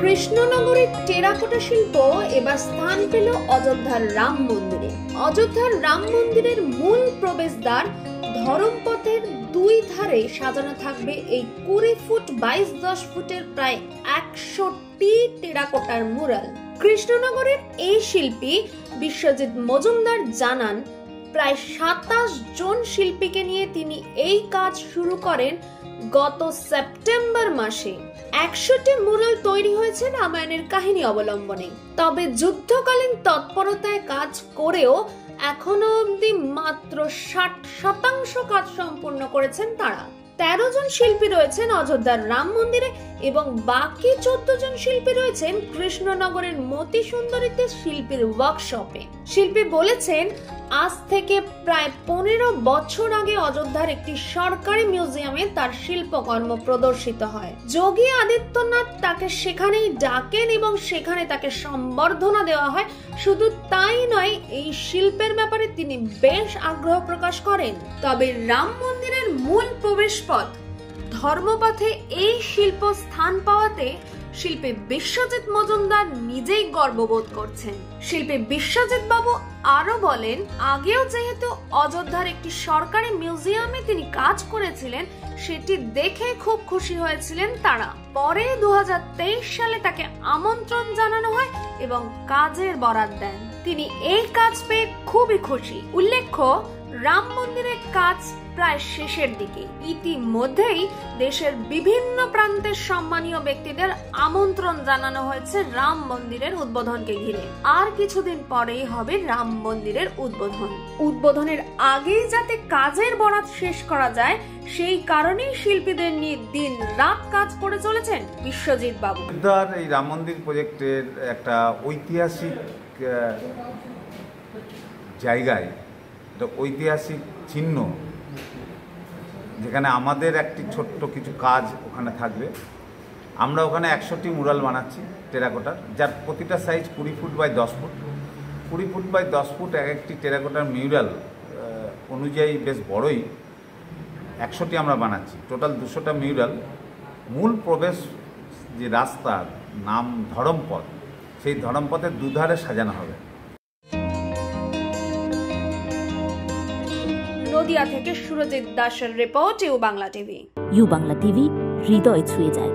কৃষ্ণনগরের টেরাকোটা শিল্প এবার স্থান পেল অযোধ্যার রাম মন্দিরে। অযোধ্যার রাম মন্দিরের মূল প্রবেশদ্বার ধরমপথের দুই ধারে সাজানো থাকবে এই 20 ফুট 22-10 ফুটের প্রায় 100টি টেরাকোটার মুরাল। কৃষ্ণনগরের এই শিল্পী বিশ্বজিৎ মজুমদার জানান, প্রায় 27 জন শিল্পীকে নিয়ে তিনি এই কাজ শুরু করেন গত সেপ্টেম্বর মাসে। 100টি মুরাল তৈরি হয়েছে রামায়ণের কাহিনী অবলম্বনে। তবে যুদ্ধকালীন তৎপরতায় কাজ করেও এখনো অবধি মাত্র 60% কাজ সম্পূর্ণ করেছেন তারা। 13 জন শিল্পী রয়েছেন অযোধ্যার রাম মন্দিরে এবং বাকি 14 জন শিল্পী রয়েছেন কৃষ্ণনগরের মতি সুন্দরীতে শিল্পীর ওয়ার্কশপে। শিল্পী বলেছেন, আজ থেকে প্রায় 15 বছর আগে অযোধ্যার একটি সরকারি মিউজিয়ামে তার শিল্পকর্ম প্রদর্শিত হয়। যোগী আদিত্যনাথ তাকে সেখানেই ডাকেন এবং সেখানে তাকে সম্বর্ধনা দেওয়া হয়। শুধু তাই নয়, এই শিল্পের ব্যাপারে তিনি বেশ আগ্রহ প্রকাশ করেন। তবে রাম মন্দিরের মূল প্রবেশপথ ধর্মপথে এই শিল্প স্থান পাওয়াতে শিল্পী বিশ্বজিৎ মজুমদার নিজেই গর্ববোধ করছেন। শিল্পী বিশ্বজিৎ বাবু আরো বলেন, আগেও যেহেতু অযোধ্যার একটি সরকারি মিউজিয়ামে তিনি কাজ করেছিলেন, সেটি দেখে খুব খুশি হয়েছিলেন তারা। পরে 2023 সালে তাকে আমন্ত্রণ জানানো হয় এবং কাজের বরাত দেন। তিনি এই কাজ পেয়ে খুবই খুশি। উল্লেখ্য, রাম মন্দিরের কাজ প্রায় শেষের দিকে। ইতিমধ্যেই দেশের বিভিন্ন প্রান্তের সম্মানীয় ব্যক্তিদের আমন্ত্রণ জানানো হয়েছে রাম মন্দিরের উদ্বোধনকে ঘিরে। আর কিছুদিন পরেই হবে রাম মন্দিরের উদ্বোধনের আগেই যাতে কাজের বরাত শেষ করা যায়, সেই কারণেই শিল্পীদের নিয়ে দিন রাত কাজ করে চলেছেন বিশ্বজিৎ বাবু। এই রাম মন্দির প্রজেক্টের একটা ঐতিহাসিক জায়গায়, ঐতিহাসিক চিহ্ন, যেখানে আমাদের একটি ছোট্ট কিছু কাজ ওখানে থাকবে। আমরা ওখানে 100টি মুরাল বানাচ্ছি টেরাকোটার, যার প্রতিটা size 20 foot by 10 foot. 20 foot by 10 foot এক একটি টেরাকোটার মিউরাল অনুযায়ী বেশ বড়ই। 100টি আমরা বানাচ্ছি, টোটাল 200টা মিউরাল। মূল প্রবেশ যে রাস্তার নাম ধরমপথ, সেই ধরমপথের দুধারে সাজানো হবে। নদিয়া থেকে সুরজিৎ দাসের report, U Bangla TV. U Bangla TV, হৃদয় ছুঁয়ে যায়।